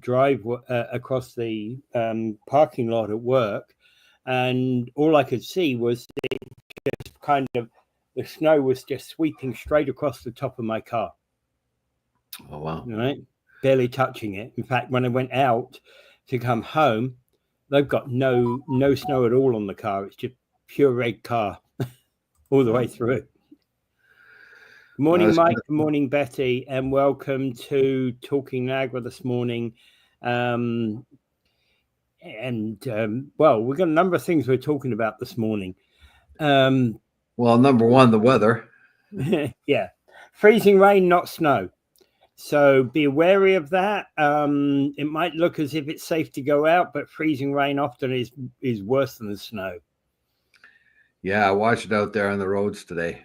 drive across the parking lot at work, and all I could see was just kind of the snow was just sweeping straight across the top of my car. Oh, wow. Right? Barely touching it. In fact, when I went out to come home, they've got no snow at all on the car. It's just pure red car all the way through it. Good morning, Mike. Good morning, Betty, and welcome to Talking Niagara this morning. Well, we've got a number of things we're talking about this morning. Well, number one, the weather. Yeah, freezing rain, not snow. So be wary of that. It might look as if it's safe to go out, but freezing rain often is worse than the snow. Yeah, I watched it out there on the roads today.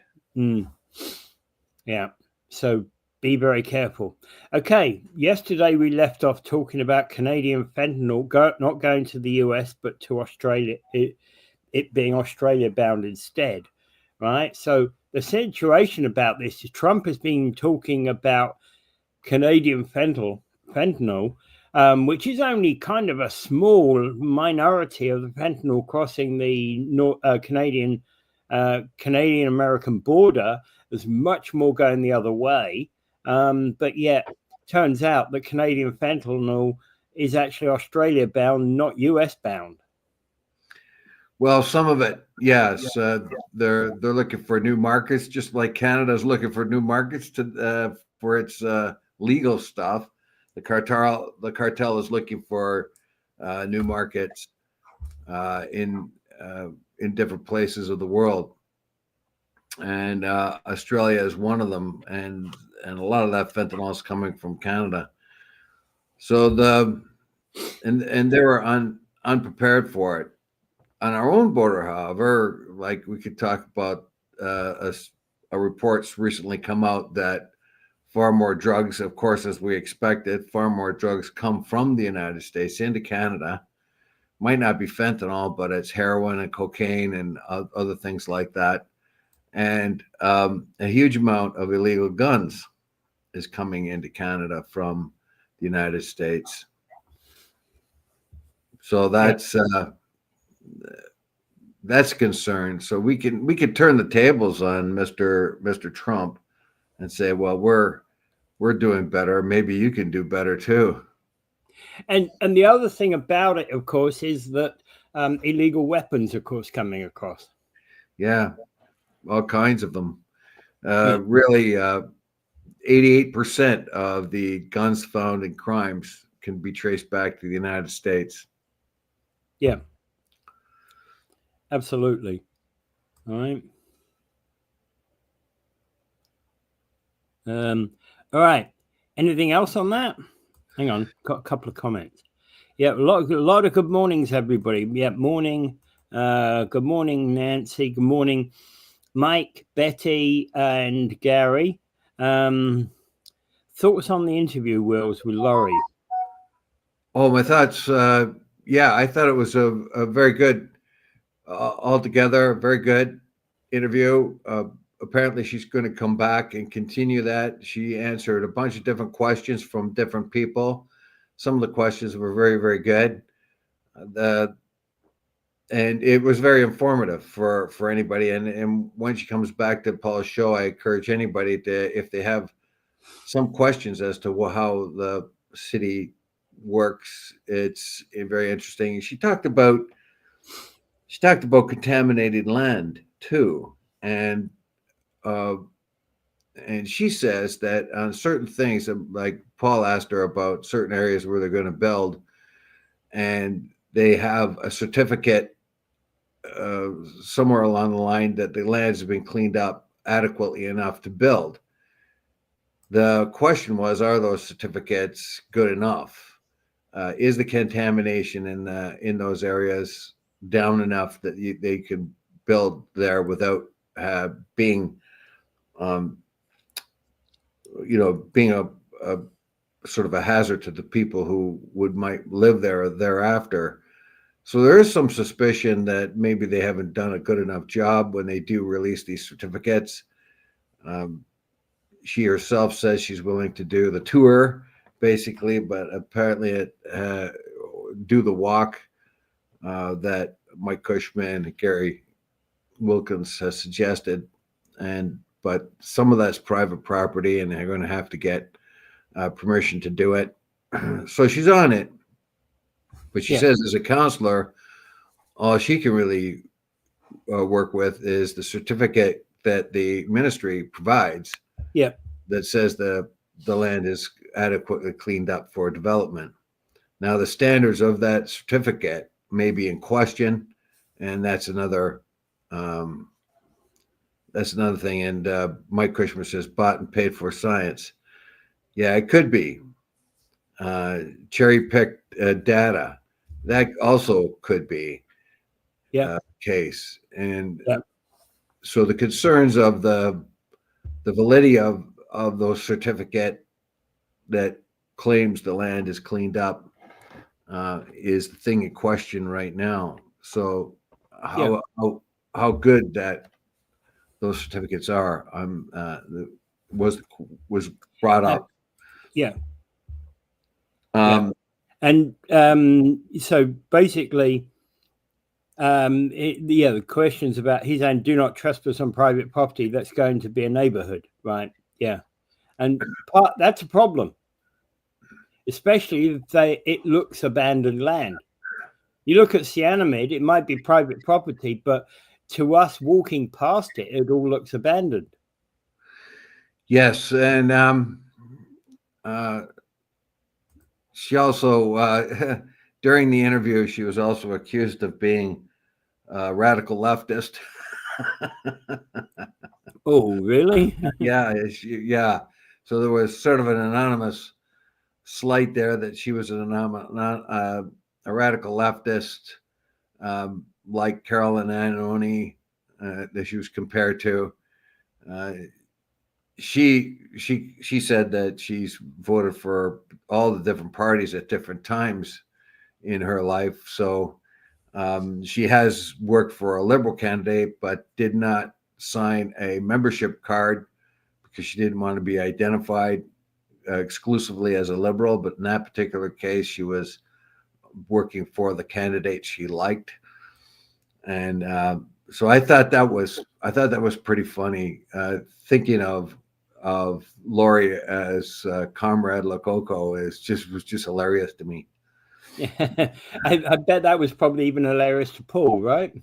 Yeah, so be very careful. Okay, yesterday we left off talking about Canadian fentanyl not going to the US, but to Australia, it being Australia bound instead, right? So the situation about this is Trump has been talking about Canadian fentanyl, which is only kind of a small minority of the fentanyl crossing the Canadian American border. There's much more going the other way, but yet turns out that Canadian fentanyl is actually Australia bound, not US bound. Well, some of it, yes, they're looking for new markets, just like Canada's looking for new markets for its legal stuff. The cartel is looking for new markets in different places of the world, and Australia is one of them, and a lot of that fentanyl is coming from Canada. So they were unprepared for it. On our own border, however, like we could talk about a reports recently come out that far more drugs, of course, as we expected, far more drugs come from the United States into Canada. Might not be fentanyl, but it's heroin and cocaine and other things like that. And a huge amount of illegal guns is coming into Canada from the United States. So that's a concern. So we could turn the tables on Mr. Trump and say, well, we're doing better. Maybe you can do better too. And the other thing about it, of course, is that illegal weapons, of course, coming across. Yeah, all kinds of them. Really, 88% of the guns found in crimes can be traced back to the United States. Yeah, absolutely. All right. All right. Anything else on that? Hang on, got a couple of comments. Yeah, a lot of good mornings, everybody. Yeah, morning. Good morning, Nancy. Good morning, Mike, Betty, and Gary. Thoughts on the interview, Wills, with Laurie? Oh, my thoughts. Yeah, I thought it was a very good, altogether, very good interview. Apparently, she's going to come back and continue that. She answered a bunch of different questions from different people. Some of the questions were very, very good. And it was very informative for anybody. And when she comes back to Paul's show, I encourage anybody to, if they have some questions as to how the city works, it's very interesting. She talked about contaminated land too, and she says that on certain things, like Paul asked her about certain areas where they're going to build, and they have a certificate somewhere along the line that the lands have been cleaned up adequately enough to build. The question was, are those certificates good enough? Is the contamination in those areas down enough that they can build there without being being a sort of a hazard to the people who might live there thereafter? So there is some suspicion that maybe they haven't done a good enough job when they do release these certificates. She herself says she's willing to do the tour basically, but apparently it do the walk that Mike Cushman and Gary Wilkins has suggested, but some of that's private property, and they're going to have to get permission to do it. So she's on it, but she says as a counselor, all she can really work with is the certificate that the ministry provides. Yeah. That says the land is adequately cleaned up for development. Now the standards of that certificate may be in question, and that's another thing. And Mike Cushman says bought and paid for science. Yeah, it could be cherry picked data. That also could be case. And so the concerns of the validity of those certificate that claims the land is cleaned up is the thing in question right now. So how good that those certificates are was brought up. And so basically, the questions about he's saying do not trespass on private property. That's going to be a neighborhood, right? Yeah, and that's a problem, especially if it looks abandoned land. You look at Cyanamid, it might be private property, but to us walking past it, it all looks abandoned. Yes, and she also during the interview, she was also accused of being a radical leftist. Oh, really? Yeah. So there was sort of an anonymous slight there that she was a radical leftist, like Carolyn Anoni, that she was compared to. She said that she's voted for all the different parties at different times in her life. So she has worked for a liberal candidate, but did not sign a membership card because she didn't want to be identified exclusively as a liberal. But in that particular case, she was working for the candidate she liked. And so I thought that was pretty funny, thinking of Lori as Comrade Lococo was just hilarious to me. I bet that was probably even hilarious to Paul, right?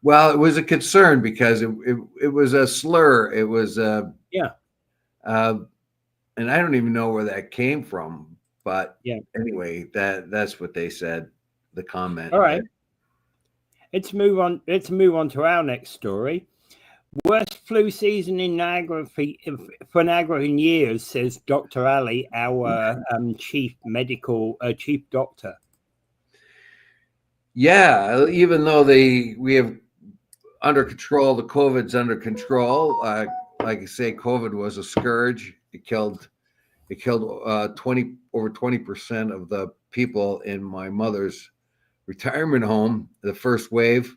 Well, it was a concern because it was a slur. It was and I don't even know where that came from, but anyway, that's what they said. The comment. All right. Let's move on to our next story. Worst flu season in Niagara for Niagara in years, says Dr. Ali, our chief doctor. Yeah, even though we have under control, the COVID's under control. Like I say, COVID was a scourge. It killed over 20% of the people in my mother's retirement home. The first wave,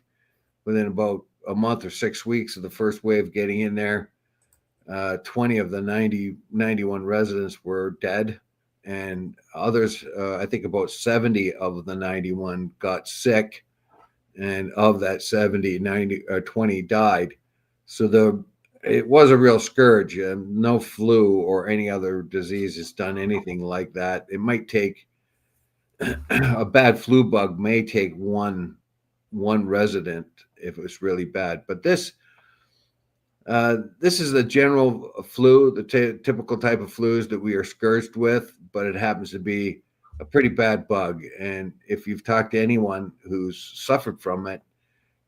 within about a month or 6 weeks of the first wave getting in there, 20 of the 91 residents were dead, and others, I think about 70 of the 91 got sick, and of that 70, 20 died. So it was a real scourge. No flu or any other disease has done anything like that. It might take a bad flu bug may take one resident if it was really bad, but this is the general flu, the typical type of flus that we are scourged with, but it happens to be a pretty bad bug. And if you've talked to anyone who's suffered from it,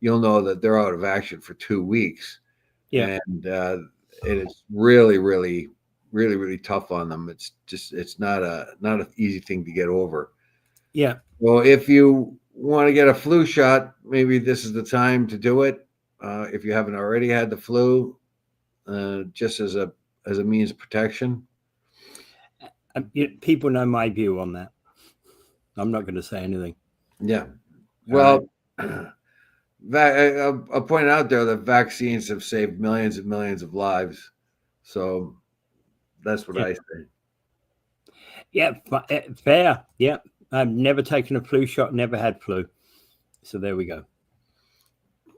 you'll know that they're out of action for 2 weeks. And it is really, really, really, really tough on them. It's not an easy thing to get over. Well, if you want to get a flu shot, maybe this is the time to do it. If you haven't already had the flu, just as a means of protection. People know my view on that. I'm not going to say anything. Yeah. Well, I'll point out there that vaccines have saved millions and millions of lives. So that's what I say. Yeah, fair. Yeah, I've never taken a flu shot, never had flu. So there we go.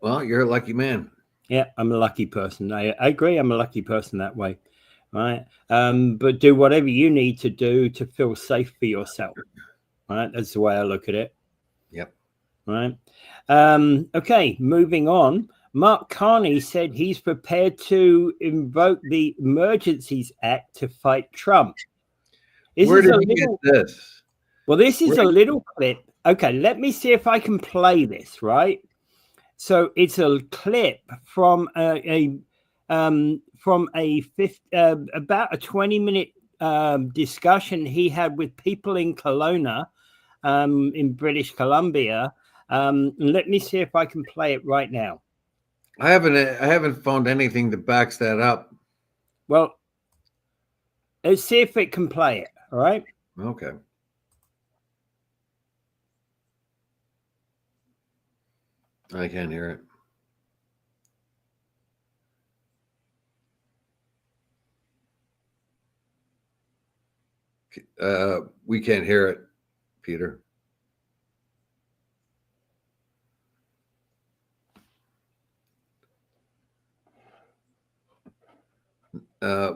Well, you're a lucky man. Yeah, I'm a lucky person. I agree. I'm a lucky person that way. Right. But do whatever you need to do to feel safe for yourself. Right. That's the way I look at it. Yep. Right. Okay. Moving on. Mark Carney said he's prepared to invoke the Emergencies Act to fight Trump. Where did you get this? Well, this is a little clip. Okay, let me see if I can play this, right? So it's a clip from about a 20-minute discussion he had with people in Kelowna, in British Columbia. Let me see if I can play it right now. I haven't found anything that backs that up. Well, let's see if it can play it. All right. Okay. I can't hear it. We can't hear it, Peter.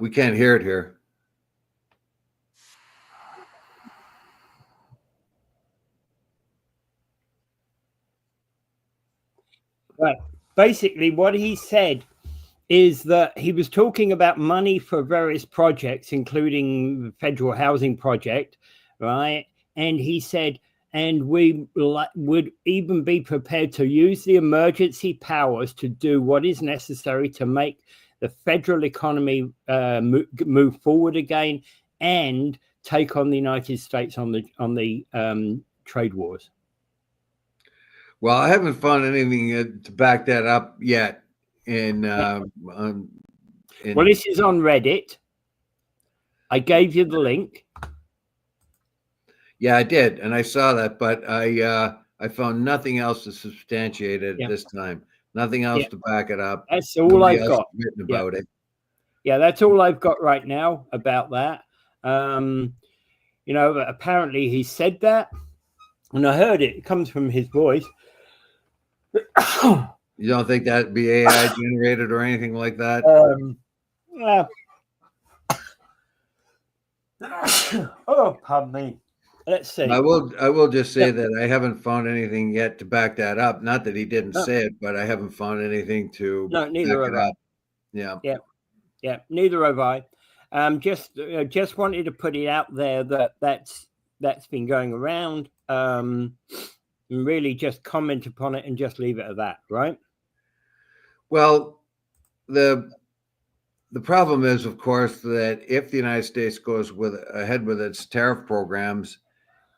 We can't hear it here. Right. Basically, what he said is that he was talking about money for various projects, including the federal housing project, right? And he said, and we would even be prepared to use the emergency powers to do what is necessary to make the federal economy move forward again and take on the United States on the trade wars. Well, I haven't found anything to back that up yet. Well, this is on Reddit. I gave you the link. Yeah, I did, and I saw that, but I found nothing else to substantiate it this time. Nothing else to back it up. That's all I've got written about it. Yeah, that's all I've got right now about that. Apparently he said that, and I heard it. It comes from his voice. You don't think that'd be AI generated or anything like that? Oh, pardon me. Let's see. I will just say that I haven't found anything yet to back that up. Not that he didn't say it, but I haven't found anything to neither back have it I. up. Yeah, neither have I. Just wanted to put it out there that's been going around. Really just comment upon it and just leave it at that, right? Well, the problem is, of course, that if the United States goes ahead with its tariff programs,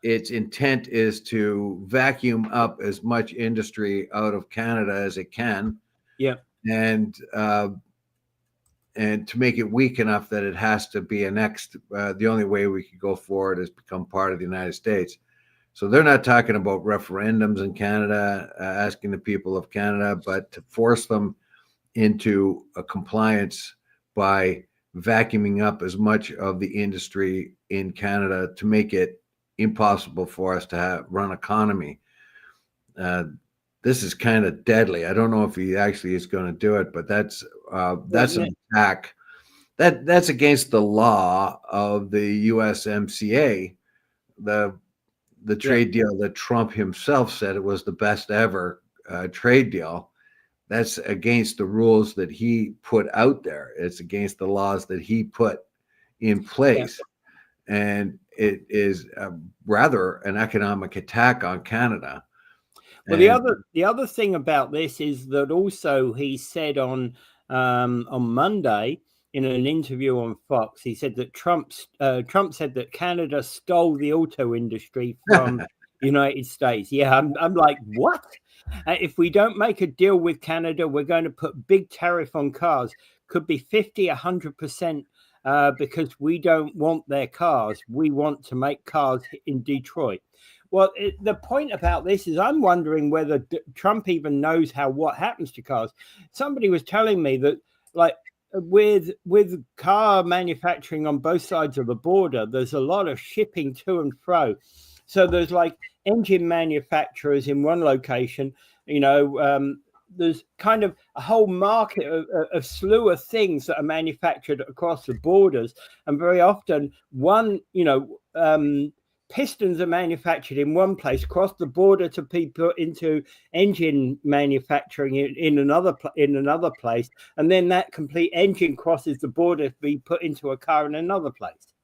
its intent is to vacuum up as much industry out of Canada as it can. Yeah. And to make it weak enough that it has to be annexed. The only way we could go forward is become part of the United States. So they're not talking about referendums in Canada, asking the people of Canada, but to force them into a compliance by vacuuming up as much of the industry in Canada to make it impossible for us to run economy. This is kind of deadly. I don't know if he actually is going to do it, but that's an attack. That's against the law of the USMCA, the trade deal that Trump himself said it was the best ever trade deal. That's against the rules that he put out there. It's against the laws that he put in place. Yeah. And it is rather an economic attack on Canada. Well, the other thing about this is that also he said on Monday in an interview on Fox, he said that Trump said that Canada stole the auto industry from the United States. Yeah, I'm like, what? If we don't make a deal with Canada, we're going to put big tariff on cars. Could be 50, 100%, because we don't want their cars. We want to make cars in Detroit. Well, the point about this is I'm wondering whether Trump even knows what happens to cars. Somebody was telling me that, like, with car manufacturing on both sides of the border, there's a lot of shipping to and fro. So there's like engine manufacturers in one location, there's kind of a whole market of slew of things that are manufactured across the borders. And very often pistons are manufactured in one place, cross the border to be put into engine manufacturing in another place, and then that complete engine crosses the border to be put into a car in another place.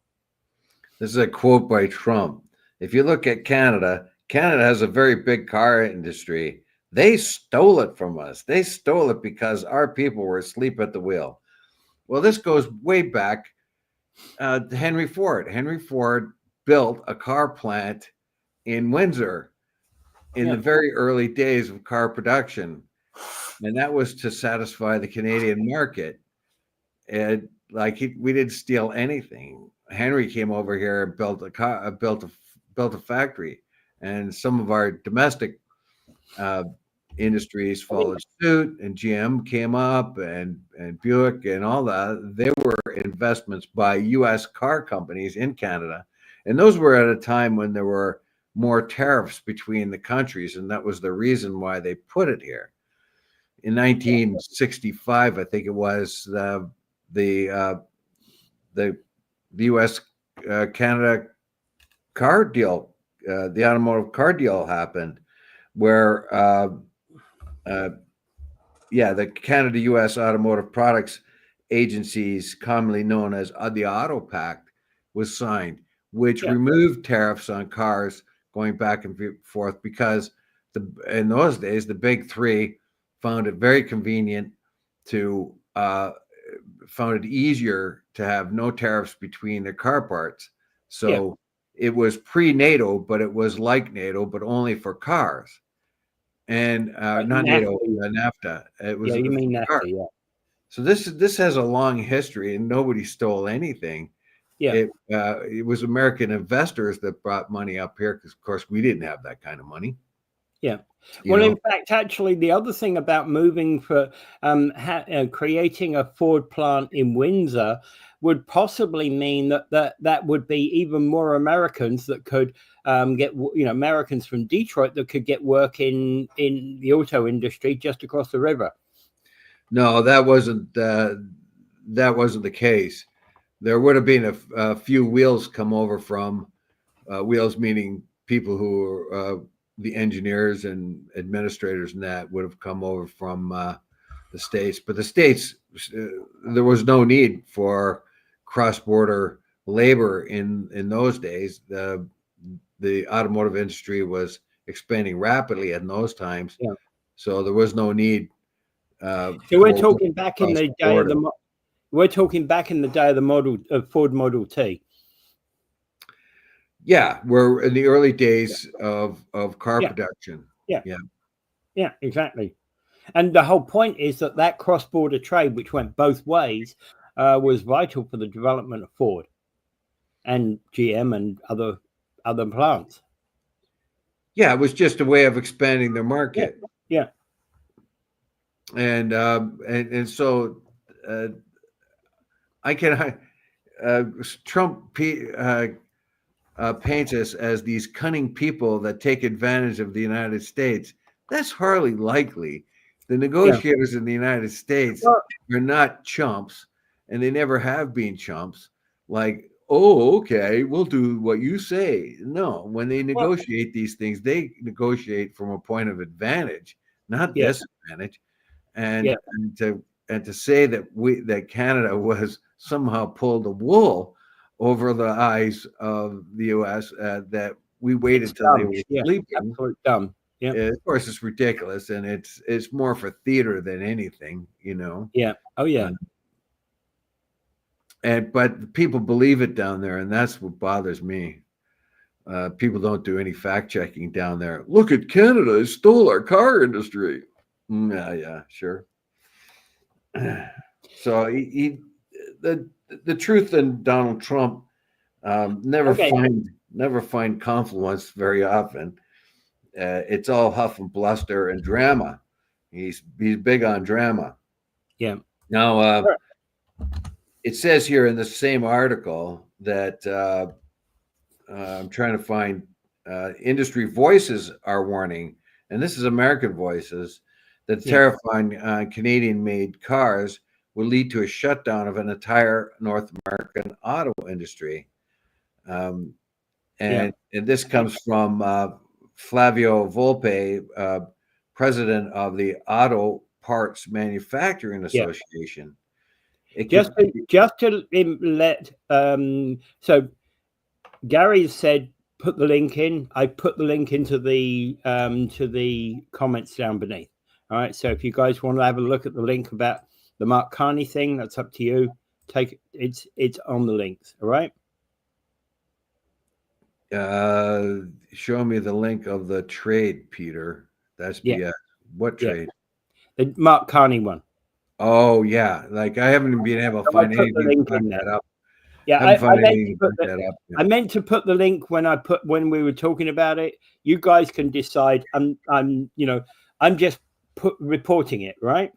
This is a quote by Trump. If you look at Canada, Canada has a very big car industry. They stole it from us. They stole it because our people were asleep at the wheel. Well, this goes way back to Henry Ford. Henry Ford built a car plant in Windsor in the very early days of car production. And that was to satisfy the Canadian market. And we didn't steal anything. Henry came over here and built a factory, and some of our domestic industries followed suit, and GM came up, and Buick and all that. They were investments by U.S. car companies in Canada, and those were at a time when there were more tariffs between the countries, and that was the reason why they put it here. In 1965, I think it was, the U.S. Canada car deal, the automotive car deal happened, where the Canada U.S. Automotive Products Agencies, commonly known as the Auto Pact, was signed, which removed tariffs on cars going back and forth, because in those days the big three found it very convenient to found it easier to have no tariffs between their car parts. So it was pre-NATO, but it was like NATO, but only for cars. And not NAFTA. NATO, NAFTA. It was you mean NAFTA, cars. So this has a long history, and nobody stole anything. It was American investors that brought money up here, because of course we didn't have that kind of money. In fact, actually, the other thing about moving for creating a Ford plant in Windsor would possibly mean that would be even more Americans that could get, Americans from Detroit that could get work in the auto industry just across the river. No, that wasn't the case. There would have been a few wheels come over from wheels, meaning people who were the engineers and administrators, and that would have come over from the States. But the States, there was no need for cross-border labor in those days. The automotive industry was expanding rapidly in those times, so there was no need. So we're talking back in the day of the. We're talking back in the day of the Ford Model T. Yeah, we're in the early days of car production. Yeah, exactly. And the whole point is that cross-border trade, which went both ways, was vital for the development of Ford and GM and other plants. Yeah, it was just a way of expanding their market. Yeah. And so Trump paints us as these cunning people that take advantage of the United States. That's hardly likely. The negotiators in the United States are not chumps, and they never have been chumps. Like, oh, okay, we'll do what you say. No, when they negotiate these things, they negotiate from a point of advantage, not disadvantage. And to say that Canada was somehow pulled the wool over the eyes of the U.S., that we waited till they were sleeping. Absolutely dumb. Yeah. Of course, it's ridiculous, and it's more for theater than anything, Yeah. Oh, yeah. But people believe it down there, and that's what bothers me. People don't do any fact checking down there. Look at Canada; it stole our car industry. Yeah, sure. So the truth in Donald Trump never find confluence very often. It's all huff and bluster and drama. He's big on drama. Yeah. Now, it says here in the same article that I'm trying to find industry voices are warning, and this is American voices, that the Yeah. tariff on Canadian-made cars will lead to a shutdown of an entire North American auto industry. Um, Yeah. and this comes from Flavio Volpe, president of the Auto Parts Manufacturing Yeah. Association. It Just could, to, just to let so Gary said put the link in. I put the link into the comments down beneath. All right. So if you guys want to have a look at the link about the Mark Carney thing, that's up to you. Take it. It's on the links. All right. show me the link of the trade, Peter. That's Yeah. BS. What Yeah. trade? The Mark Carney one. Oh yeah, like I haven't been able to So I find put the anything to link back in there. that up. Yeah, Haven't I found meant anything to to put back that up. I meant to put the link when we were talking about it. You guys can decide. I'm just reporting it, right?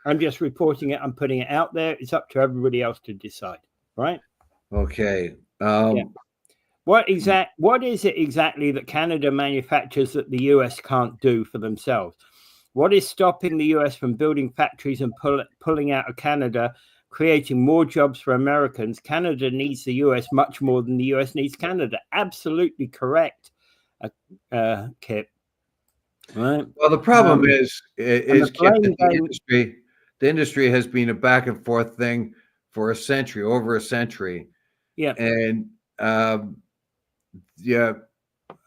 I'm just reporting it. I'm putting it out there. It's up to everybody else to decide, right? Okay. Yeah. What is it exactly that Canada manufactures that the US can't do for themselves? What is stopping the US from building factories and pulling out of Canada, creating more jobs for Americans? Canada needs the US much more than the US needs Canada. Absolutely correct, Kip. Right. Well, the problem is Kip, that blame game. the industry has been a back and forth thing for a century, over a century, Yeah. and yeah,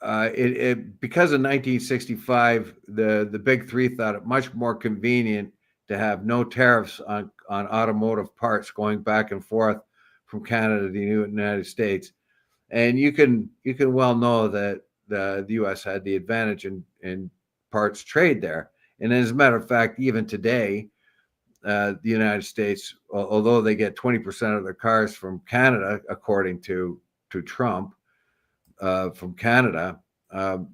it because of 1965, the big three thought it much more convenient to have no tariffs on automotive parts going back and forth from Canada to the United States, and you can well know that the U.S. had the advantage in parts trade there, and as a matter of fact, even today, the United States, although they get 20% of their cars from Canada, according to Trump, from Canada,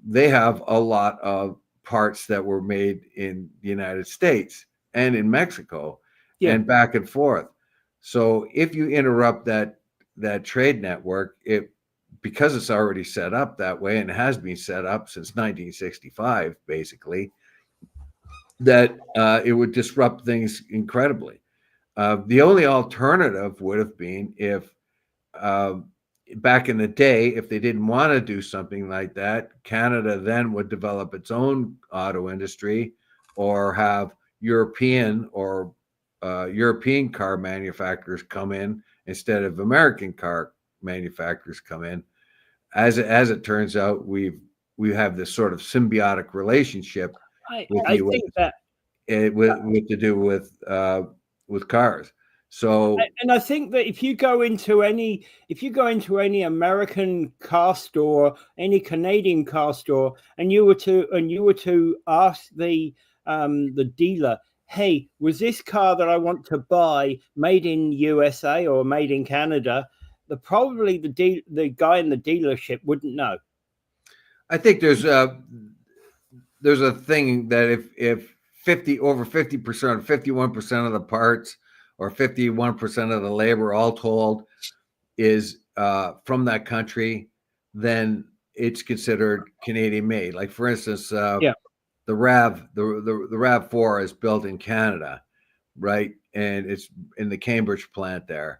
they have a lot of parts that were made in the United States and in Mexico, and back and forth. So if you interrupt that trade network, because it's already set up that way and has been set up since 1965, basically, that it would disrupt things incredibly. The only alternative would have been if back in the day, if they didn't want to do something like that, Canada then would develop its own auto industry or have European car manufacturers come in instead of American car manufacturers come in. As it turns out, we have this sort of symbiotic relationship with the I US, think that with to do with cars. So, and I think that if you go into any American car store, any Canadian car store, and you were to ask the dealer, hey, was this car that I want to buy made in USA or made in Canada? Probably the guy in the dealership wouldn't know. I think there's a thing that if 50% 51% of the parts or 51% of the labor, all told, is from that country, then it's considered Canadian made. Like for instance, the RAV4 is built in Canada, right? And it's in the Cambridge plant there.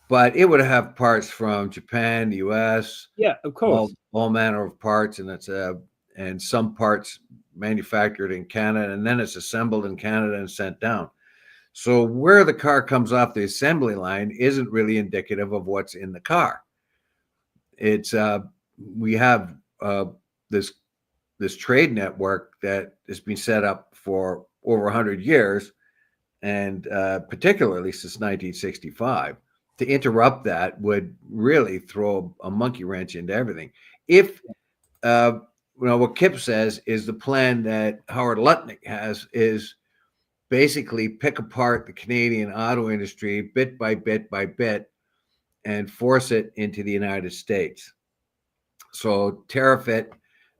But it would have parts from Japan, the US, Yeah, of course. all manner of parts, and it's and some parts manufactured in Canada, and then it's assembled in Canada and sent down. So where the car comes off the assembly line isn't really indicative of what's in the car. It's we have this trade network that has been set up for over 100 years, and particularly since 1965. To interrupt that would really throw a monkey wrench into everything. If what Kip says is the plan that Howard Lutnick has is basically pick apart the Canadian auto industry bit by bit by bit and force it into the United States. So tariff it,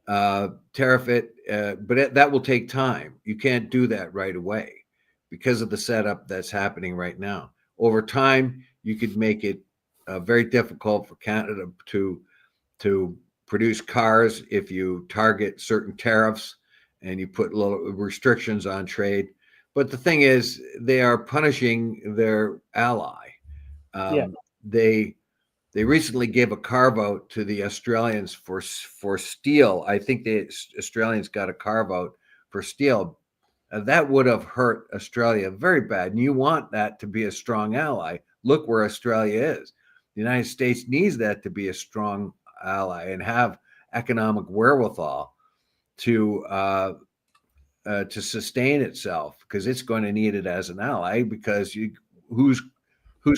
but that will take time. You can't do that right away because of the setup that's happening right now. Over time, you could make it very difficult for Canada to produce cars if you target certain tariffs and you put little restrictions on trade. But the thing is, they are punishing their ally. Yeah. They recently gave a carve out to the Australians for steel. I think the Australians got a carve out for steel. That would have hurt Australia very bad. And you want that to be a strong ally. Look where Australia is. The United States needs that to be a strong ally and have economic wherewithal to sustain itself, because it's going to need it as an ally. Because who's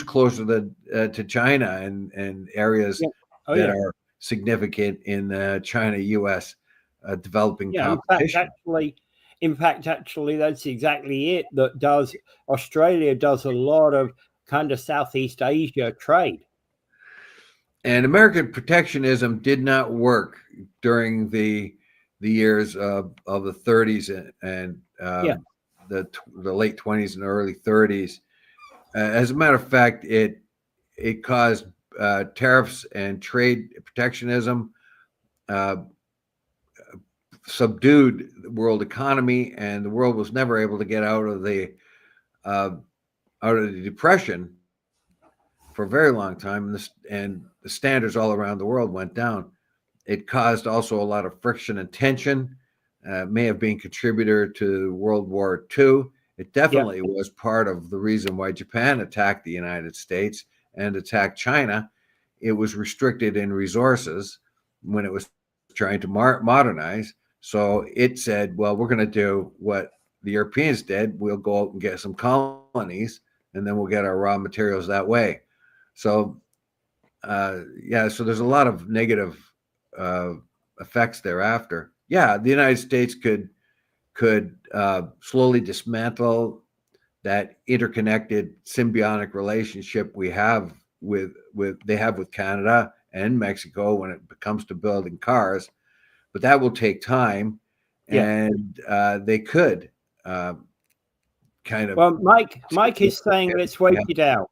closer to China and areas that are significant in China-U.S. Developing competition. In fact, actually, that's exactly it. Australia does a lot of kind of Southeast Asia trade. And American protectionism did not work during the years of the 30s and the late 20s and early 30s. As a matter of fact, it caused tariffs and trade protectionism, subdued the world economy, and the world was never able to get out of the depression for a very long time, and the standards all around the world went down. It caused also a lot of friction and tension. May have been a contributor to World War II. It definitely was part of the reason why Japan attacked the United States and attacked China. It was restricted in resources when it was trying to modernize. So it said, well, we're going to do what the Europeans did. We'll go out and get some colonies, and then we'll get our raw materials that way. So, so there's a lot of negative effects thereafter. Yeah, the United States could slowly dismantle that interconnected symbiotic relationship we have with Canada and Mexico when it comes to building cars, but that will take time, and they could kind of. Well, Mike is saying let's wait it out.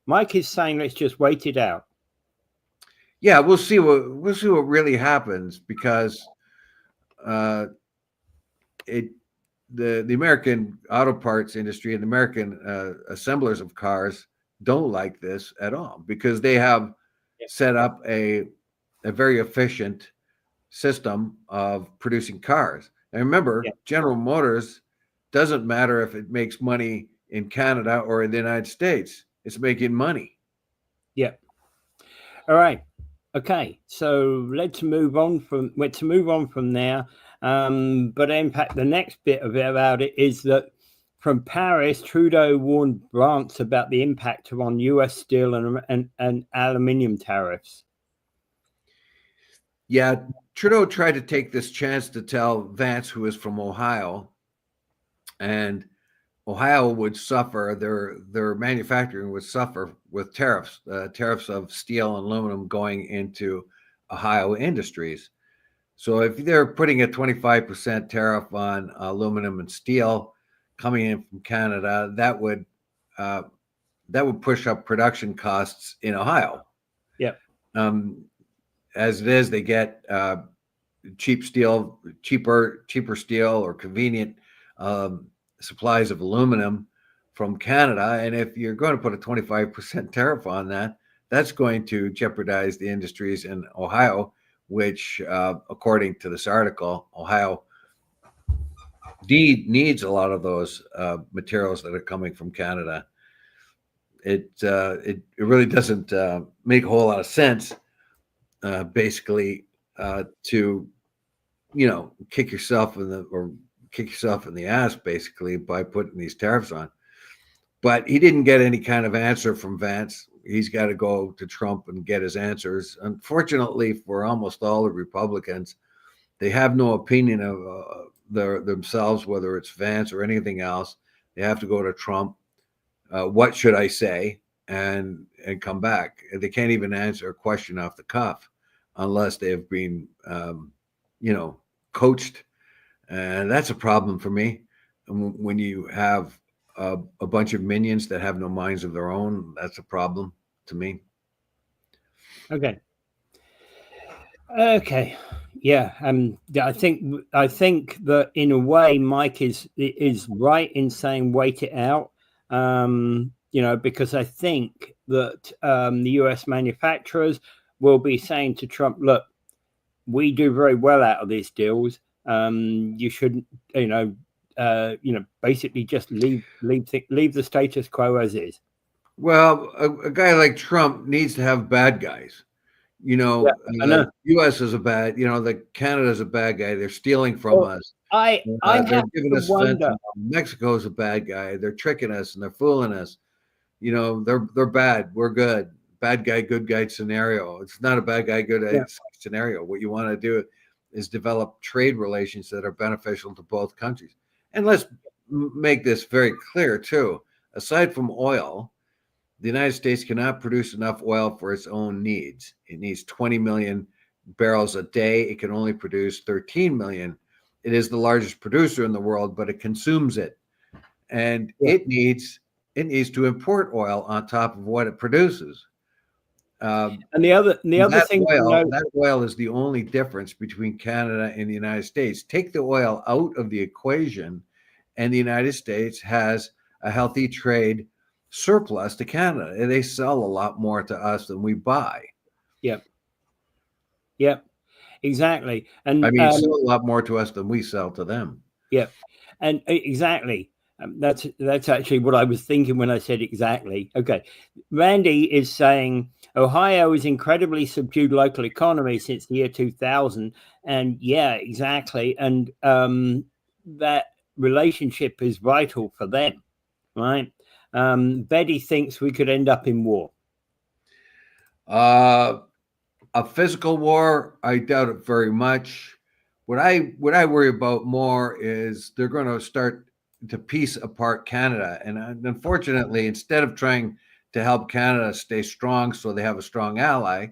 Mike is saying let's just wait it out. Yeah, we'll see what really happens, because the American auto parts industry and the American assemblers of cars don't like this at all, because they have set up a very efficient system of producing cars. And remember, General Motors doesn't matter if it makes money in Canada or in the United States. It's making money. Yeah. All right. Okay. So let's move on from there. But in fact, the next bit of it about it is that from Paris, Trudeau warned France about the impact on U.S. steel and aluminium tariffs. Yeah, Trudeau tried to take this chance to tell Vance, who is from Ohio, and Ohio would suffer, their manufacturing would suffer with tariffs of steel and aluminum going into Ohio industries. So if they're putting a 25% tariff on aluminum and steel coming in from Canada, that would push up production costs in Ohio. Yeah. As it is, they get cheaper steel or convenient supplies of aluminum from Canada. And if you're going to put a 25% tariff on that, that's going to jeopardize the industries in Ohio, which, according to this article, Ohio needs a lot of those materials that are coming from Canada. It really doesn't make a whole lot of sense, basically, to kick yourself in the ass, basically, by putting these tariffs on. But he didn't get any kind of answer from Vance. He's got to go to Trump and get his answers. Unfortunately, for almost all the Republicans, they have no opinion of themselves, whether it's Vance or anything else. They have to go to Trump. What should I say? And come back. They can't even answer a question off the cuff unless they have been, coached. And that's a problem for me. And when you have a bunch of minions that have no minds of their own. That's a problem to me. Okay. Okay. Yeah. I think that in a way, Mike is right in saying wait it out. Because I think that the US manufacturers will be saying to Trump, look, we do very well out of these deals. You shouldn't, basically just leave the status quo as is. Well, a guy like Trump needs to have bad guys. Yeah, I know. U.S. is a bad. The Canada's a bad guy. They're stealing from us. I They're have giving to us wonder. fentanyl. Mexico's a bad guy. They're tricking us and they're fooling us. They're bad. We're good. Bad guy, good guy scenario. It's not a bad guy, good guy scenario. What you want to do is develop trade relations that are beneficial to both countries. And let's make this very clear too. Aside from oil, the United States cannot produce enough oil for its own needs. It needs 20 million barrels a day. It can only produce 13 million. It is the largest producer in the world, but it consumes it. And it needs to import oil on top of what it produces. And the other thing, that oil is the only difference between Canada and the United States. Take the oil out of the equation, and the United States has a healthy trade surplus to Canada, and they sell a lot more to us than we buy. Yep, exactly. And I mean, sell a lot more to us than we sell to them. Yep, and exactly. That's actually what I was thinking when I said exactly. Okay, Randy is saying Ohio is incredibly subdued local economy since the year 2000, and yeah, exactly. And that relationship is vital for them, right? Betty thinks we could end up in war. A physical war, I doubt it very much. What I worry about more is they're going to start to piece apart Canada, and unfortunately, instead of trying to help Canada stay strong so they have a strong ally,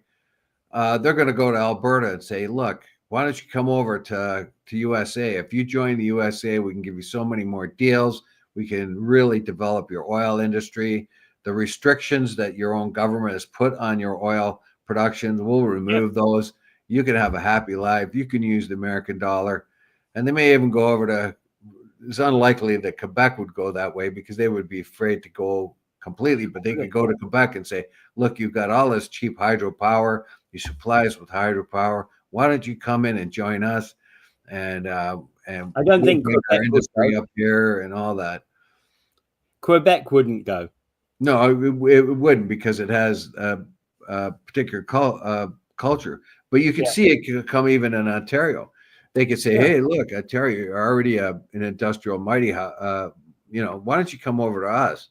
they're going to go to Alberta and say, "Look, why don't you come over to USA? If you join the USA, we can give you so many more deals. We can really develop your oil industry. The restrictions that your own government has put on your oil production, we'll remove those. You can have a happy life. You can use the American dollar." And they may even go over to, it's unlikely that Quebec would go that way because they would be afraid to go completely, but they could go to Quebec and say, "Look, you've got all this cheap hydropower. You supply us with hydropower. Why don't you come in and join us?" And I don't think our industry up here and all that. Quebec wouldn't go. No, it wouldn't, because it has a particular culture. But you can see it could come even in Ontario. They could say, "Hey, look, Ontario, you're already an industrial mighty. Why don't you come over to us?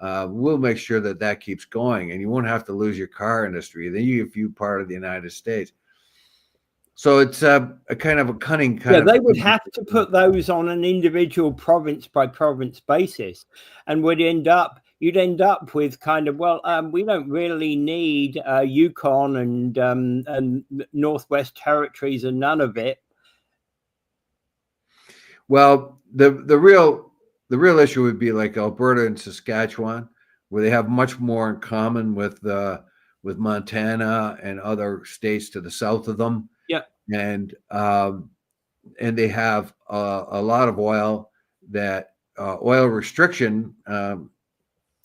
We'll make sure that keeps going, and you won't have to lose your car industry. Then you if you part of the United States." So it's a kind of a cunning kind of. They would have to put those on an individual province by province basis, and you'd end up with kind of, we don't really need Yukon and Northwest Territories and none of it. Well, the real issue would be like Alberta and Saskatchewan, where they have much more in common with Montana and other states to the south of them. Yeah, and they have a lot of oil. That oil restriction and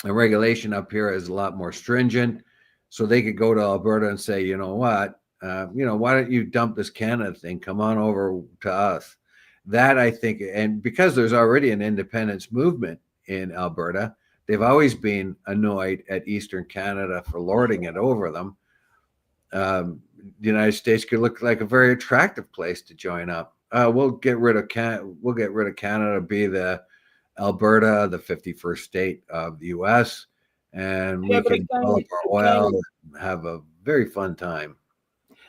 regulation up here is a lot more stringent, so they could go to Alberta and say, "You know what? Why don't you dump this Canada thing? Come on over to us." That, I think, and because there's already an independence movement in Alberta, they've always been annoyed at Eastern Canada for lording it over them. The United States could look like a very attractive place to join up. We'll get rid of Canada, be the Alberta, the 51st state of the U.S., and we can develop our oil and have a very fun time.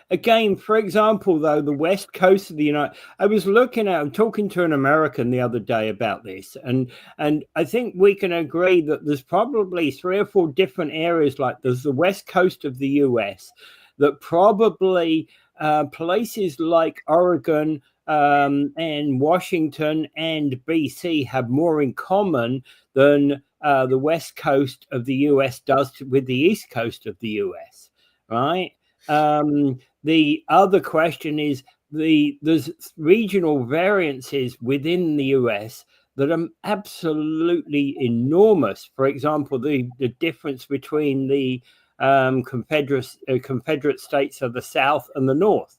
Again, for example, though, the west coast of the United, I was talking to an American the other day about this, and I think we can agree that there's probably 3 or 4 different areas. Like there's the west coast of the US that probably places like Oregon and Washington and BC have more in common than the west coast of the US does with the east coast of the US, right? The other question is there's regional variances within the US that are absolutely enormous. For example, the difference between the Confederate states of the South and the North.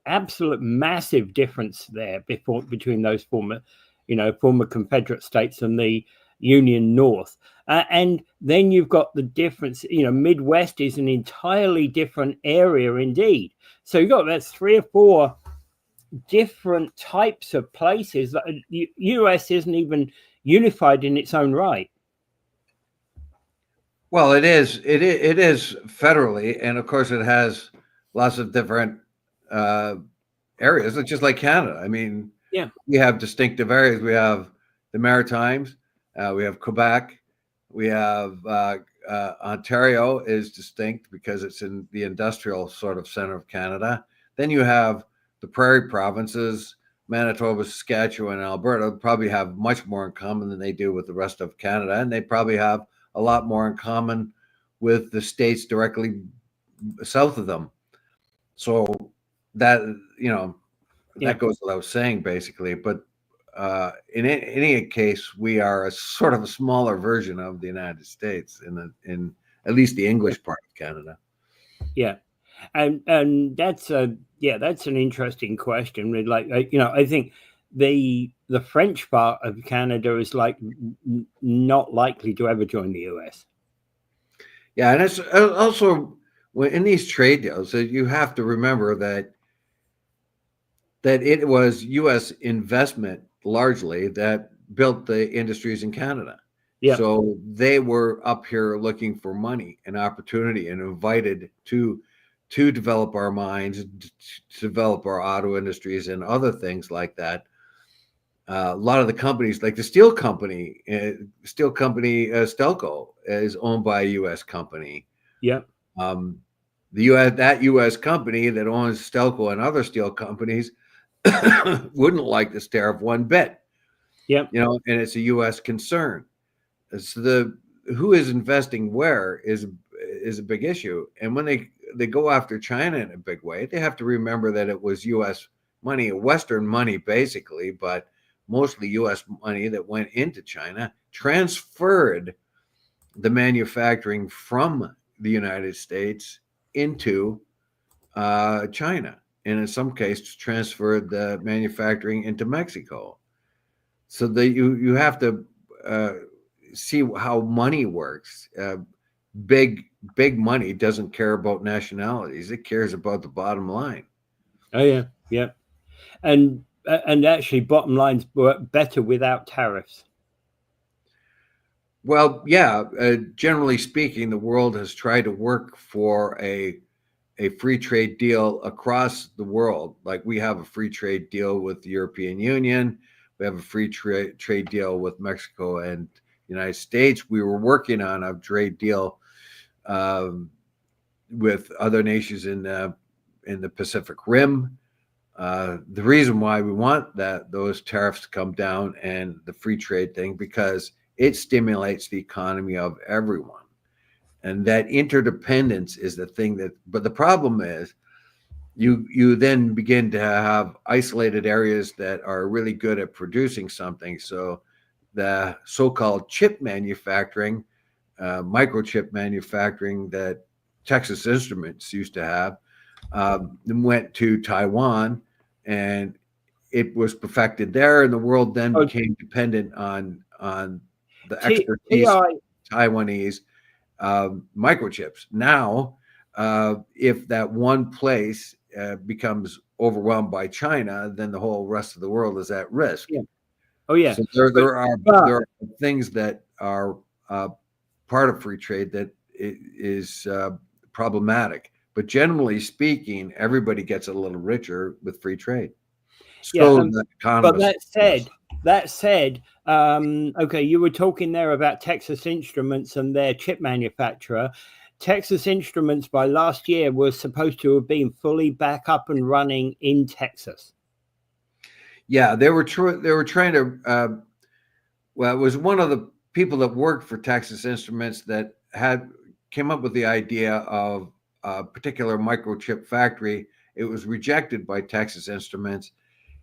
Absolute massive difference there between those former Confederate states and the Union North. And then you've got the difference, Midwest is an entirely different area indeed. So you've got about 3 or 4 different types of places. The US isn't even unified in its own right. Well, it is federally, and of course it has lots of different areas. It's just like Canada. I mean, yeah, we have distinctive areas. We have the Maritimes, we have Quebec, we have Ontario is distinct because it's in the industrial sort of center of Canada. Then you have the prairie provinces, Manitoba, Saskatchewan, and Alberta probably have much more in common than they do with the rest of Canada, and they probably have a lot more in common with the states directly south of them. So that, that goes without saying, basically. But in any case, we are a sort of a smaller version of the United States in at least the English part of Canada. Yeah, and that's an interesting question. I think the French part of Canada is not likely to ever join the US. Yeah, and it's also in these trade deals that you have to remember that it was U.S. investment largely that built the industries in Canada. Yeah. So they were up here looking for money and opportunity and invited to develop our mines, to develop our auto industries and other things like that. A lot of the companies, like the steel company, Stelco, is owned by a U.S. company. Yeah. That U.S. company that owns Stelco and other steel companies wouldn't like this tariff one bit. Yeah. And it's a U.S. concern. It's who is investing where is a big issue. And when they go after China in a big way, they have to remember that it was U.S. money, Western money, basically, but mostly U.S. money that went into China, transferred the manufacturing from the United States into China, and in some cases transferred the manufacturing into Mexico. So that you have to see how money works. Big money doesn't care about nationalities; it cares about the bottom line. Oh yeah, and actually, bottom lines work better without tariffs. Well, yeah. Generally speaking, the world has tried to work for a free trade deal across the world. Like we have a free trade deal with the European Union. We have a free trade deal with Mexico and the United States. We were working on a trade deal with other nations in the Pacific Rim. The reason why we want those tariffs to come down and the free trade thing, because it stimulates the economy of everyone. And that interdependence is the thing but the problem is you then begin to have isolated areas that are really good at producing something. So the so-called chip manufacturing, microchip manufacturing that Texas Instruments used to have, went to Taiwan, and it was perfected there, and the world then became dependent on the expertise of Taiwanese microchips. Now, if that one place becomes overwhelmed by China, then the whole rest of the world is at risk. Yeah. Oh yeah. So there are things that are part of free trade that is problematic. But generally speaking, everybody gets a little richer with free trade. So but that said, okay, you were talking there about Texas Instruments and their chip manufacturer. Texas Instruments by last year was supposed to have been fully back up and running in Texas. Yeah, they were trying to. Well, it was one of the people that worked for Texas Instruments that came up with the idea of a particular microchip factory. It was rejected by Texas Instruments.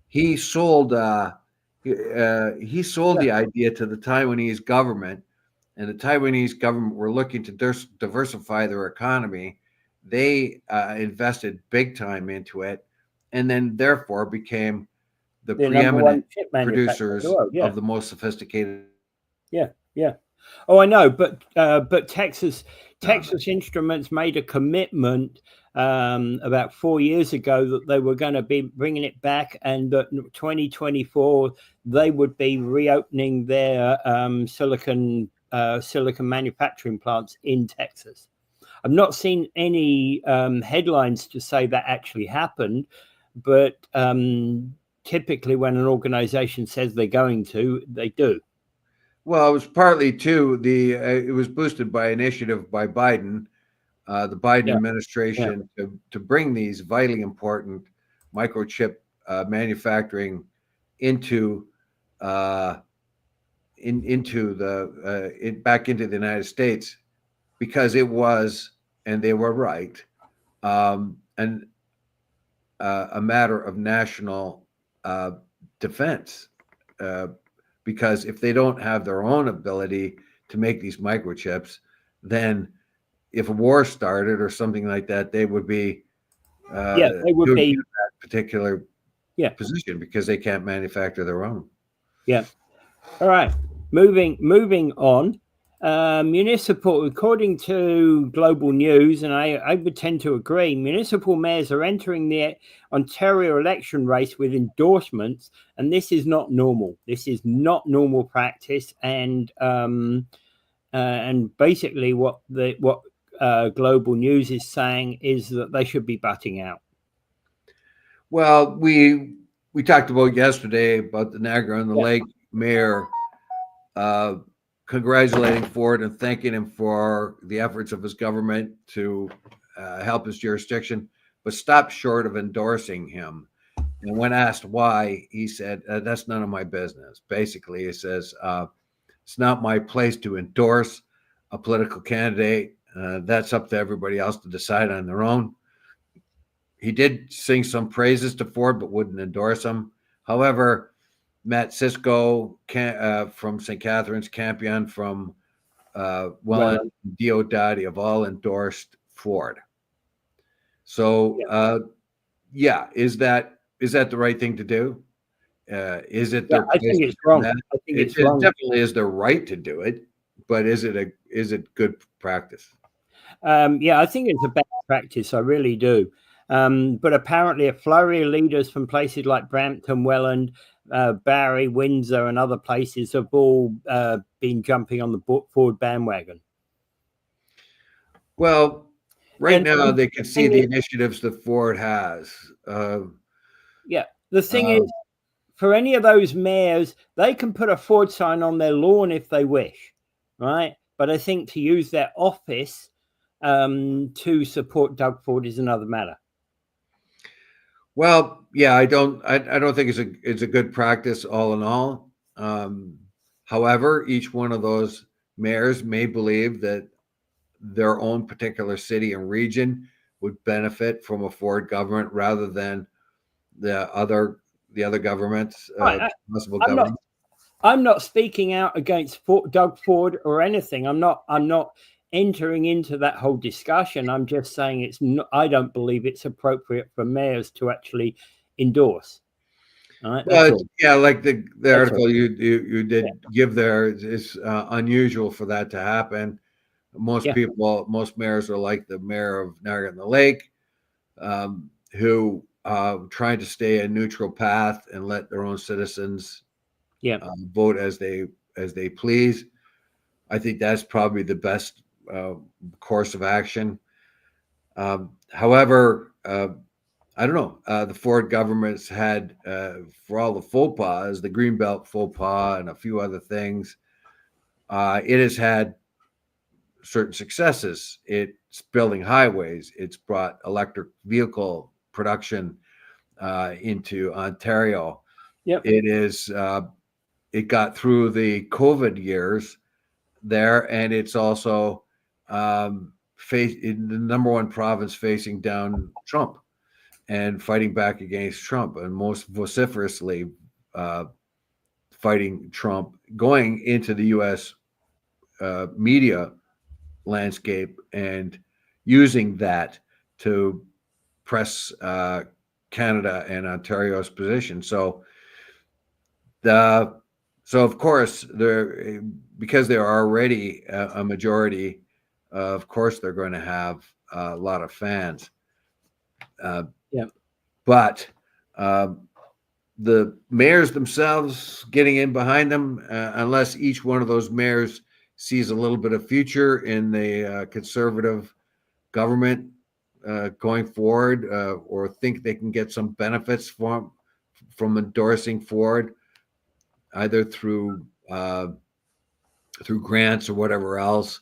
He sold the idea to the Taiwanese government, and the Taiwanese government were looking to diversify their economy. They invested big time into it, and then therefore became the preeminent producers of the most sophisticated. Yeah. Oh, I know, but Texas Instruments made a commitment about 4 years ago that they were going to be bringing it back, and that 2024 they would be reopening their silicon manufacturing plants in Texas. I've not seen any headlines to say that actually happened, but typically when an organization says they're going to, they do. Well, it was partly too it was boosted by initiative by Biden, the Biden administration, to bring these vitally important microchip manufacturing into back into the United States, because it was, and they were right, and a matter of national defense. Because if they don't have their own ability to make these microchips, then if a war started or something like that, they would be they would be in that particular position because they can't manufacture their own. Yeah. All right. Moving on. Municipal, according to Global News, and I would tend to agree, municipal mayors are entering the Ontario election race with endorsements, and this is not normal. This is not normal practice, and basically what Global News is saying is that they should be butting out. Well, we talked about yesterday about the Niagara on the Lake mayor congratulating Ford and thanking him for the efforts of his government to help his jurisdiction, but stopped short of endorsing him. And when asked why, he said, that's none of my business. Basically, he says, it's not my place to endorse a political candidate. That's up to everybody else to decide on their own. He did sing some praises to Ford, but wouldn't endorse him. However, Matt Cisco from St. Catharines, Campion from Welland, Diodati have all endorsed Ford. So, is that the right thing to do? Is it their I think it's wrong. I think it's wrong. It definitely is their right to do it, but is it good practice? I think it's a bad practice. I really do. But apparently, a flurry of leaders from places like Brampton, Welland, Barrie, Windsor, and other places have all been jumping on the Ford bandwagon. Well, now they can see the initiatives that Ford has. The thing is, for any of those mayors, they can put a Ford sign on their lawn if they wish, right? But I think to use their office to support Doug Ford is another matter. Well, I don't think it's a good practice all in all. However, each one of those mayors may believe that their own particular city and region would benefit from a Ford government rather than the other governments, possible governments. I'm not speaking out against Doug Ford or anything. I'm not entering into that whole discussion. I'm just saying it's not, I don't believe it's appropriate for mayors to actually endorse. Like the article you did give there is unusual for that to happen. Most mayors are like the mayor of Niagara on the Lake, who trying to stay a neutral path and let their own citizens vote as they please. I think that's probably the best course of action. However, I don't know. The Ford government's had, for all the faux pas, the Greenbelt faux pas and a few other things, it has had certain successes. It building highways. It's brought electric vehicle production into Ontario. Yep. It got through the COVID years there, and it's also the number one province facing down Trump and fighting back against Trump, and most vociferously fighting Trump, going into the U.S. Media landscape and using that to press Canada and Ontario's position. So of course, because they are already a majority, of course they're going to have a lot of fans. But the mayors themselves getting in behind them, unless each one of those mayors sees a little bit of future in the Conservative government going forward, or think they can get some benefits from endorsing Ford, either through grants or whatever else.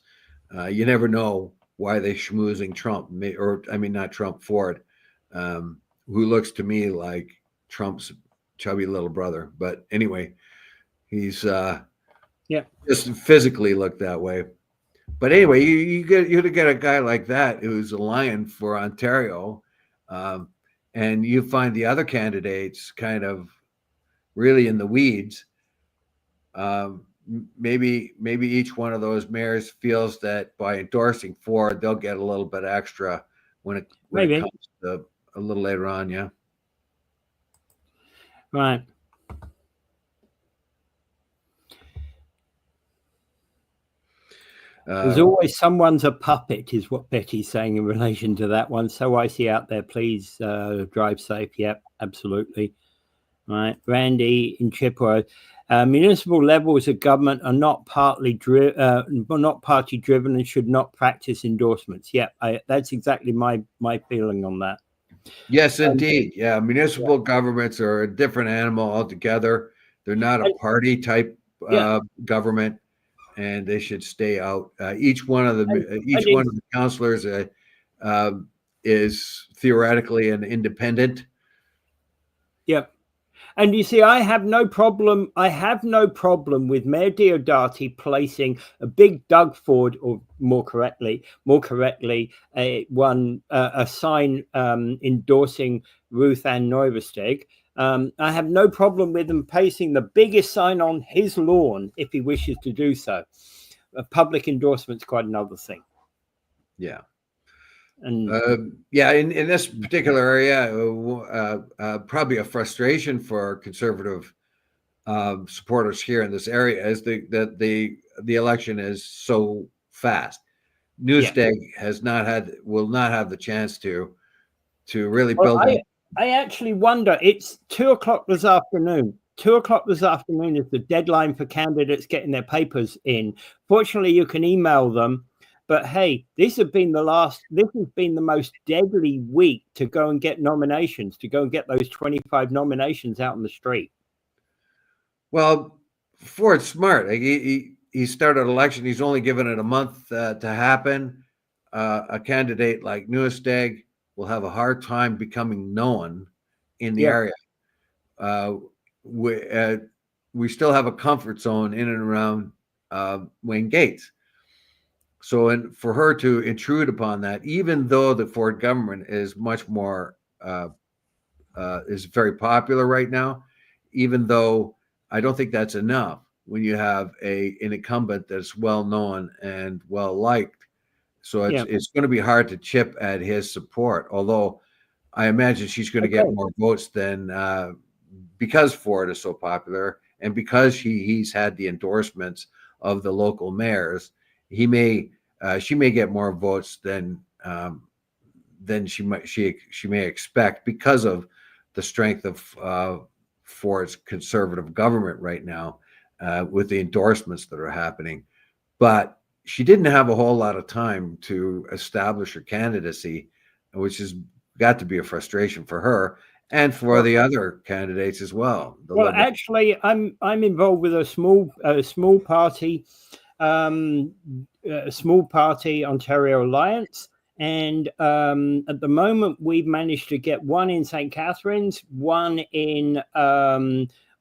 You never know why they're schmoozing Trump, not Trump, Ford, who looks to me like Trump's chubby little brother. But anyway, he's just physically looked that way. But anyway, you get a guy like that who's a lion for Ontario, and you find the other candidates kind of really in the weeds. Maybe each one of those mayors feels that by endorsing Ford, they'll get a little bit extra when it comes to a little later on. Yeah. Right. There's always someone's a puppet, is what Betty's saying in relation to that one. So I see out there, please drive safe. Yep, absolutely. Right. Randy in Chippewa. Municipal levels of government are not party driven and should not practice endorsements. Yeah, that's exactly my feeling on that. Yes, indeed. Yeah, municipal governments are a different animal altogether. They're not a party type government, and they should stay out. Each one of the councillors is theoretically an independent. Yep. And you see, I have no problem with Mayor Diodati placing a big Doug Ford, or more correctly, a sign endorsing Ruth Ann Neuversteg. I have no problem with him placing the biggest sign on his lawn if he wishes to do so. A public endorsement's quite another thing. Yeah. And in this particular area, probably a frustration for Conservative supporters here in this area is that the election is so fast. Newsteg will not have the chance to really build. I actually wonder. It's 2:00 this afternoon. 2:00 this afternoon is the deadline for candidates getting their papers in. Fortunately, you can email them. But hey, this has been the most deadly week to go and get nominations, to go and get those 25 nominations out on the street. Well, Ford's smart. He started an election. He's only given it a month to happen. A candidate like Newsteg will have a hard time becoming known in the area. We still have a comfort zone in and around Wayne Gates. So, for her to intrude upon that, even though the Ford government is much more is very popular right now, even though I don't think that's enough when you have an incumbent that's well known and well liked. So it's going to be hard to chip at his support. Although I imagine she's going to get more votes than because Ford is so popular and because he's had the endorsements of the local mayors. She may get more votes than she may expect because of the strength of Ford's Conservative government right now with the endorsements that are happening. But she didn't have a whole lot of time to establish her candidacy, which has got to be a frustration for her and for the other candidates as well. Actually, I'm involved with a small party. A small party Ontario Alliance, And at the moment, we've managed to get one in St. Catharines, one in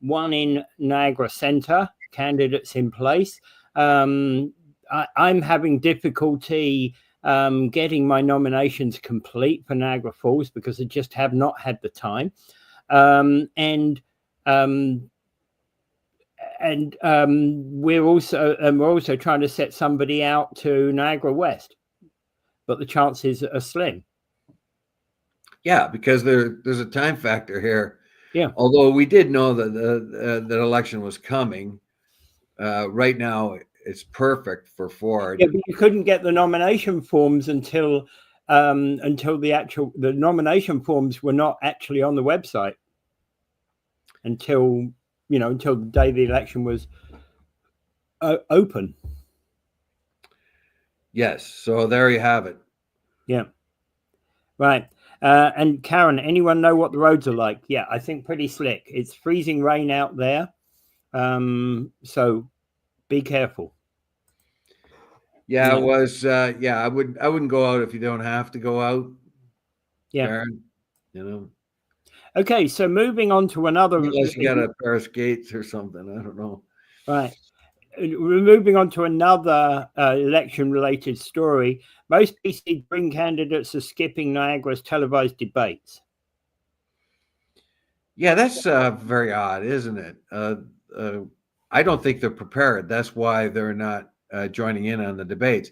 Niagara Centre, candidates in place. I'm having difficulty getting my nominations complete for Niagara Falls because I just have not had the time. And we're also trying to set somebody out to Niagara West, but the chances are slim. Yeah, because there's a time factor here. Yeah. Although we did know that that election was coming, right now it's perfect for Ford. Yeah, but you couldn't get the nomination forms until the nomination forms were not actually on the website until the day the election was open. Yes, so there you have it. Yeah. Right. And Karen, anyone know what the roads are like? Yeah, I think pretty slick. It's freezing rain out there. So be careful. Yeah, it was. Yeah, I wouldn't go out if you don't have to go out. Yeah. Karen, Okay, so moving on to another. Unless you got a pair of skates or something, I don't know. Right. We're moving on to another election-related story. Most BC Green candidates are skipping Niagara's televised debates. Yeah, that's very odd, isn't it? I don't think they're prepared. That's why they're not joining in on the debates.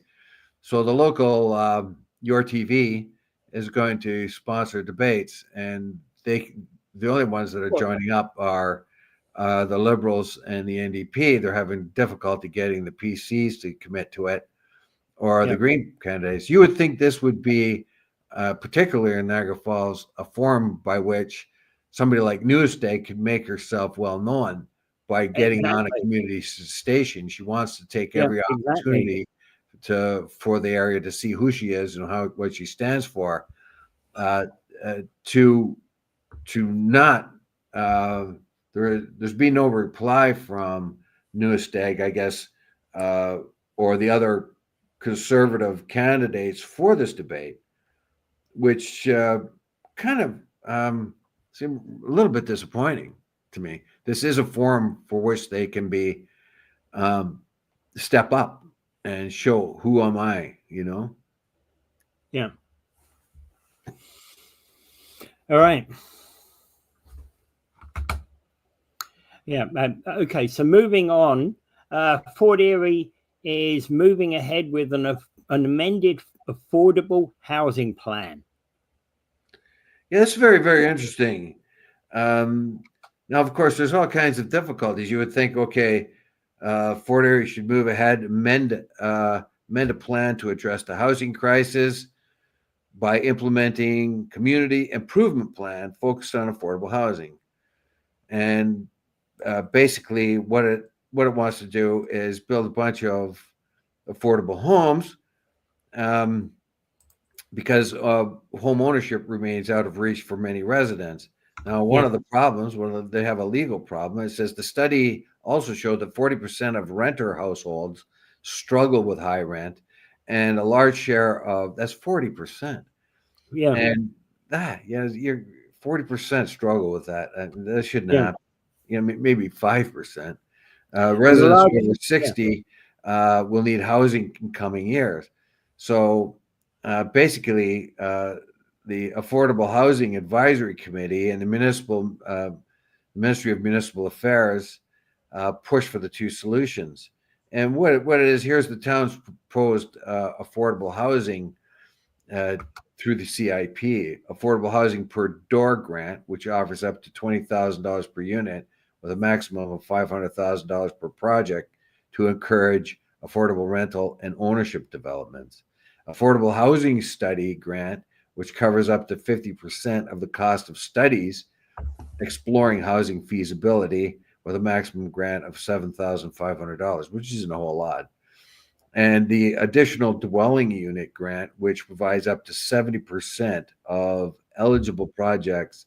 So the local Your TV is going to sponsor debates, and the only ones that are joining up are the Liberals and the NDP. They're having difficulty getting the PCs to commit to it, or the Green candidates. You would think this would be, particularly in Niagara Falls, a forum by which somebody like Newsday could make herself well known by getting on a community station. She wants to take every opportunity for the area to see who she is and what she stands for. To not there's been no reply from Newsday, I guess, or the other conservative candidates for this debate, which kind of seem a little bit disappointing to me. This is a forum for which they can be step up and show who am I, Yeah. All right. Yeah. Okay. So moving on, Fort Erie is moving ahead with an amended affordable housing plan. Yeah, that's very, very interesting. Now, of course, there's all kinds of difficulties. You would think, okay, Fort Erie should move ahead, amend a plan to address the housing crisis by implementing community improvement plan focused on affordable housing. And basically, what it wants to do is build a bunch of affordable homes, because home ownership remains out of reach for many residents. Now, one of the problems, they have a legal problem. It says the study also showed that 40% of renter households struggle with high rent, and a large share of that's 40%. Yeah, and you're 40% struggle with that. That shouldn't happen. Maybe 5%. Residents over 60 will need housing in coming years. So basically, the Affordable Housing Advisory Committee and the Ministry of Municipal Affairs push for the two solutions. And what it is, here's the town's proposed affordable housing through the CIP, Affordable Housing per Door grant, which offers up to $20,000 per unit with a maximum of $500,000 per project to encourage affordable rental and ownership developments. Affordable Housing Study grant, which covers up to 50% of the cost of studies exploring housing feasibility with a maximum grant of $7,500, which isn't a whole lot. And the additional dwelling unit grant, which provides up to 70% of eligible project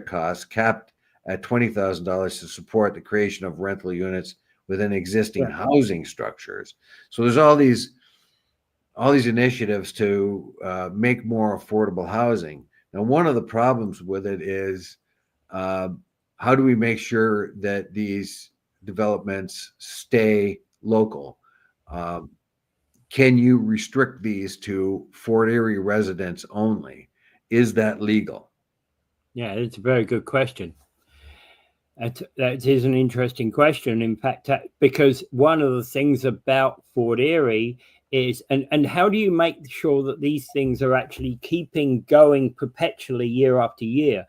costs capped at $20,000 to support the creation of rental units within existing housing structures. So there's all these all these initiatives to make more affordable housing. Now, one of the problems with it is uh, how do we make sure that these developments stay local? Um, can you restrict these to Fort Erie residents only? Is that legal? Yeah, it's a very good question. That is an interesting question. In fact, because one of the things about Fort Erie is, and how do you make sure that these things are actually keeping going perpetually year after year?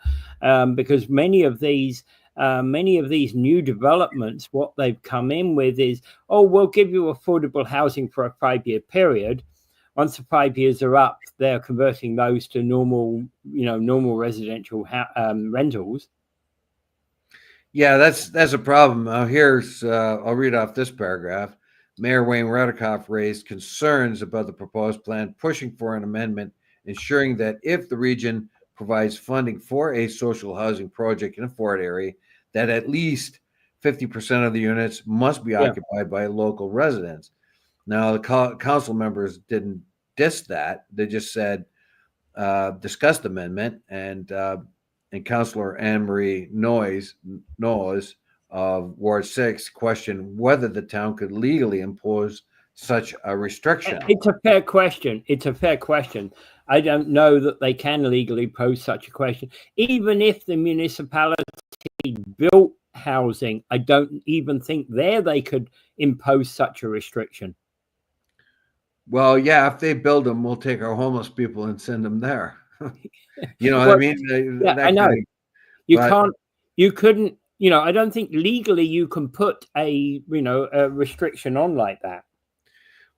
Because many of these new developments, what they've come in with is, oh, we'll give you affordable housing for a 5-year period. Once the 5 years are up, they're converting those to normal residential rentals. Yeah, that's a problem. Here's I'll read off this paragraph. Mayor Wayne Radikoff raised concerns about the proposed plan, pushing for an amendment ensuring that if the region provides funding for a social housing project in a Fort area, that at least 50% of the units must be Yeah. occupied by local residents. Now, the council members didn't diss that; they just said discussed the amendment, and Councillor Anne Marie Noyes of Ward 6 questioned whether the town could legally impose such a restriction. It's a fair question. It's a fair question. I don't know that they can legally pose such a question. Even if the municipality built housing, I don't even think there they could impose such a restriction. Well, yeah, if they build them, we'll take our homeless people and send them there. You know what I Well, mean? yeah, I That know. kind of, You but can't, you couldn't, I don't think legally you can put a restriction on like that.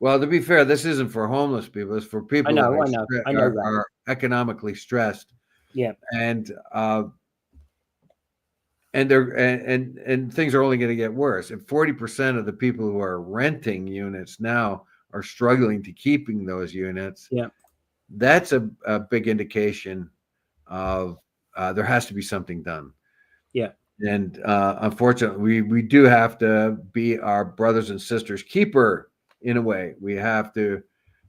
well, to be fair, this isn't for homeless people. It's for people who I know that. are economically stressed, Yeah. and and things are only going to get worse. If 40% of the people who are renting units now are struggling to keeping those units, Yeah. that's a big indication of there has to be something done. Yeah. And unfortunately, we do have to be our brothers and sisters keeper in a way. We have to.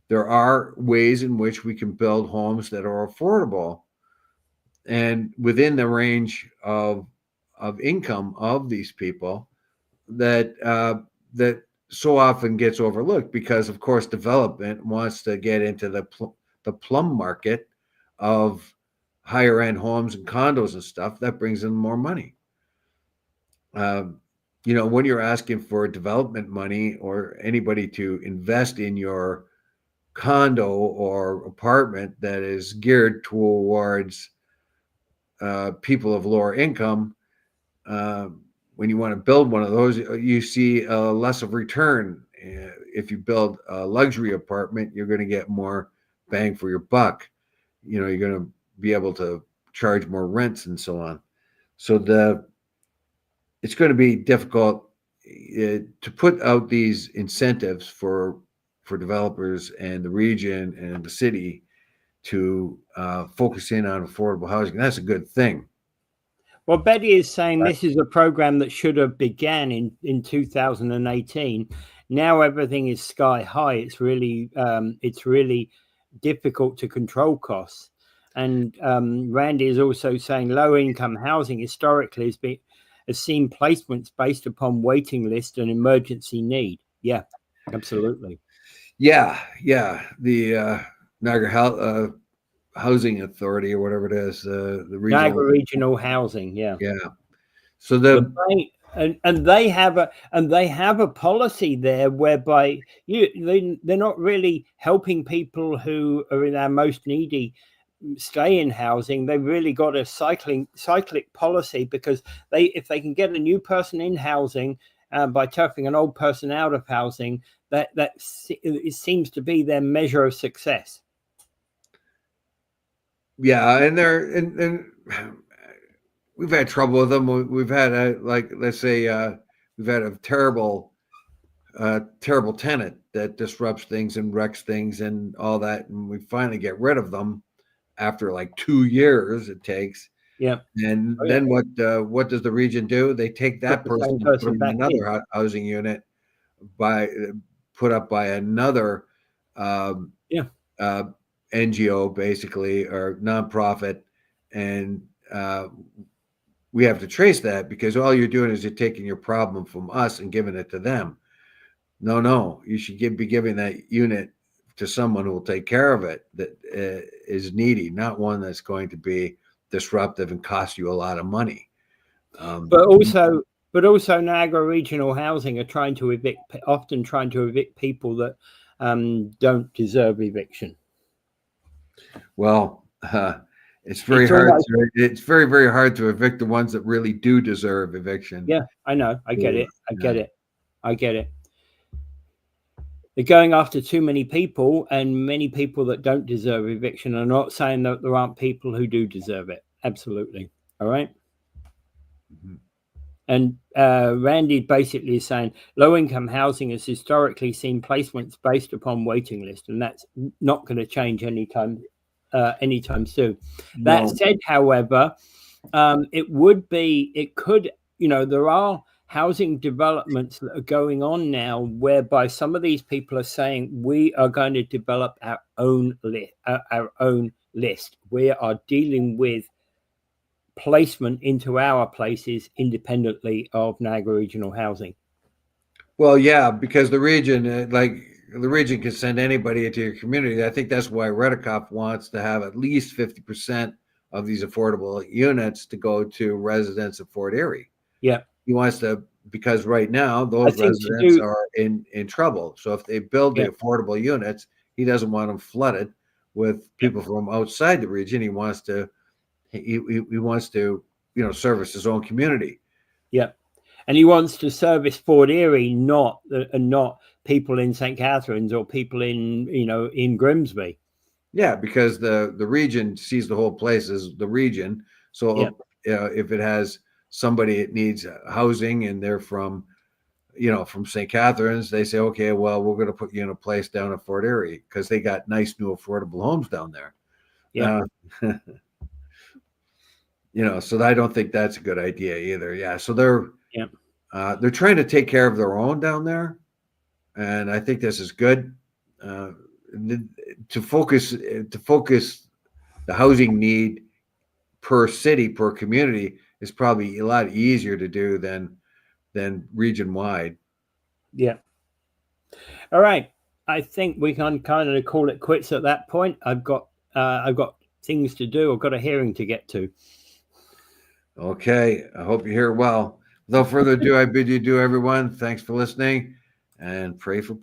There are ways in which we can build homes that are affordable and within the range of income of these people that that so often gets overlooked because, of course, development wants to get into the plum market of higher end homes and condos and stuff that brings in more money. Um, when you're asking for development money or anybody to invest in your condo or apartment that is geared towards people of lower income, uh, when you want to build one of those, you see less of return. If you build a luxury apartment, you're going to get more bang for your buck. You're going to be able to charge more rents and so on. So it's going to be difficult to put out these incentives for developers and the region and the city to focus in on affordable housing. That's a good thing. Well, Betty is saying this is a program that should have began in 2018. Now everything is sky high. It's really difficult to control costs. And Randy is also saying low income housing historically has seen placements based upon waiting list and emergency need. Yeah, absolutely. Yeah. The Niagara Housing Authority or whatever it is, the regional Niagara Regional Housing. Yeah. Yeah. So And they have a policy there whereby they're not really helping people who are in our most needy stay in housing. They've really got a cyclic policy because if they can get a new person in housing by turfing an old person out of housing, that it seems to be their measure of success. Yeah, and we've had trouble with them. We've had let's say we've had a terrible tenant that disrupts things and wrecks things and all that, and we finally get rid of them after like 2 years it takes. Yeah. And then what does the region do? They take that person and put them in another housing unit put up by another Yeah. NGO, basically, or nonprofit, and we have to trace that, because all you're doing is you're taking your problem from us and giving it to them. No, you should be giving that unit to someone who will take care of it, that is needy, not one that's going to be disruptive and cost you a lot of money. But also Niagara Regional Housing are often trying to evict people that don't deserve eviction. Well, it's very hard. It's very, very hard to evict the ones that really do deserve eviction. Yeah, I know. I get it. I get it. They're going after too many people, and many people that don't deserve eviction. I'm not saying that there aren't people who do deserve it. Absolutely. All right. Mm-hmm. And Randy basically is saying low-income housing has historically seen placements based upon waiting list, and that's not going to change anytime soon. No. That said, however, it could, there are housing developments that are going on now whereby some of these people are saying we are going to develop our own list. We are dealing with placement into our places independently of Niagara Regional Housing. Well, yeah, because the region, the region can send anybody into your community. I think that's why Redikoff wants to have at least 50% of these affordable units to go to residents of Fort Erie. Yeah. He wants to, because right now those residents are in trouble. So if they build the affordable units, he doesn't want them flooded with people from outside the region. He wants to service his own community. Yeah. And he wants to service Fort Erie, not people in St. Catharines or people in Grimsby. Yeah, because the region sees the whole place as the region. So if it has somebody that needs housing and they're from St. Catharines, they say, okay, well, we're going to put you in a place down at Fort Erie because they got nice new affordable homes down there. Yeah. So I don't think that's a good idea either. Yeah. So they're trying to take care of their own down there. And I think this is good. To focus the housing need per city, per community is probably a lot easier to do than region wide. Yeah. All right. I think we can kind of call it quits at that point. I've got things to do. I've got a hearing to get to. Okay. I hope you hear well. Without further ado, I bid you adieu, everyone. Thanks for listening, and pray for